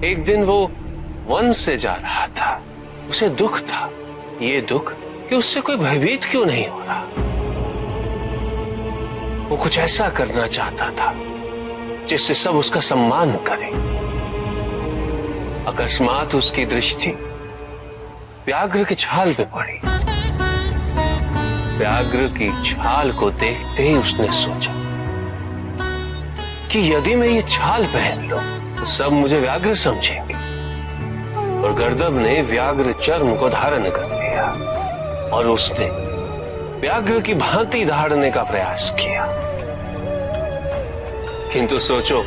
एक दिन वो वन से जा रहा था। उसे दुख था, ये दुख कि उससे कोई भयभीत क्यों नहीं हो रहा। वो कुछ ऐसा करना चाहता था जिससे सब उसका सम्मान करें। अकस्मात उसकी दृष्टि व्याघ्र की छाल पे पड़ी। व्याघ्र की छाल को देखते ही उसने सोचा कि यदि मैं ये छाल पहन लूं तो सब मुझे व्याघ्र समझेंगे। और गर्दभ ने व्याघ्र चर्म को धारण कर लिया और उसने व्याघ्र की भांति दहाड़ने का प्रयास किया। किंतु सोचो,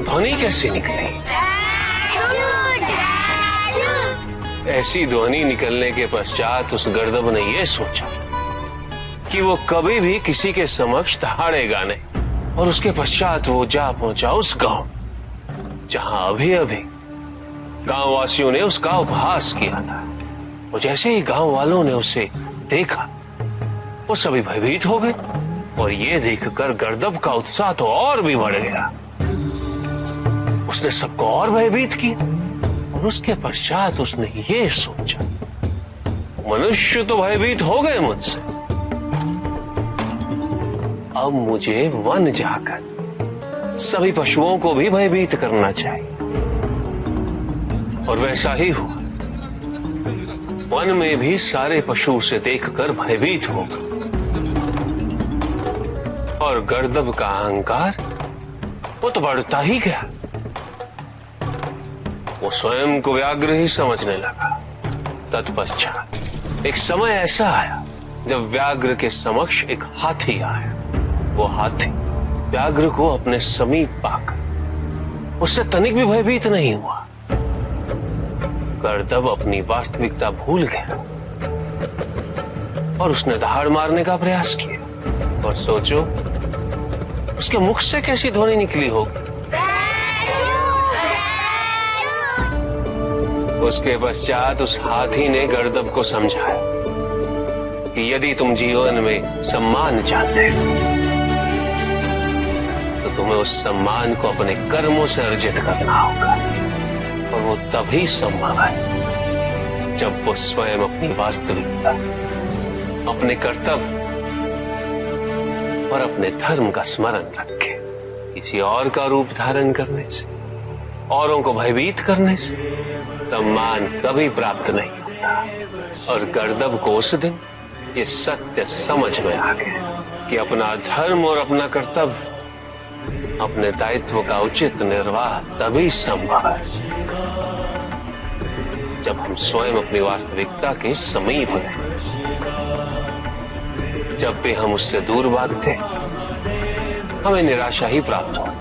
ध्वनि कैसी निकली। ऐसी ध्वनि निकलने के पश्चात उस गर्दभ ने यह सोचा कि वो कभी भी किसी के समक्ष दहाड़ेगा नहीं। और उसके पश्चात वो जा पहुंचा उस गांव जहां अभी अभी गांव वासियों ने उसका उपहास किया था। और जैसे ही गांव वालों ने उसे देखा वो सभी भयभीत हो गए। और ये देखकर गर्दभ का उत्साह तो और भी बढ़ गया। उसने सबको और भयभीत किया। और उसके पश्चात उसने ये सोचा, मनुष्य तो भयभीत हो गए मुझसे, अब मुझे वन जाकर सभी पशुओं को भी भयभीत करना चाहिए। और वैसा ही हुआ। वन में भी सारे पशु उसे देखकर भयभीत हो गए। और गर्दभ का अहंकार वो तो बढ़ता ही गया। वो स्वयं को व्याघ्र ही समझने लगा। तत्पश्चात एक समय ऐसा आया जब व्याघ्र के समक्ष एक हाथी आया। वो हाथी व्याघ्र को अपने समीप पाकर उससे तनिक भी भयभीत नहीं हुआ। गर्दभ अपनी वास्तविकता भूल गया और उसने दहाड़ मारने का प्रयास किया। और सोचो, उसके मुख से कैसी ध्वनि निकली होगी। उसके पश्चात उस हाथी ने गर्दभ को समझाया कि यदि तुम जीवन में सम्मान चाहते हो तो तुम्हें उस सम्मान को अपने कर्मों से अर्जित करना होगा। और वो तभी संभव है जब वो स्वयं अपनी वास्तविकता, अपने कर्तव्य और अपने धर्म का स्मरण रखे। किसी और का रूप धारण करने से, औरों को भयभीत करने से सम्मान कभी प्राप्त नहीं होता। और गर्दभ को उस दिन ये सत्य समझ में आ गया कि अपना धर्म और अपना कर्तव्य, अपने दायित्व का उचित निर्वाह तभी संभव है जब हम स्वयं अपनी वास्तविकता के समीप हैं। जब भी हम उससे दूर भागते हमें निराशा ही प्राप्त होती।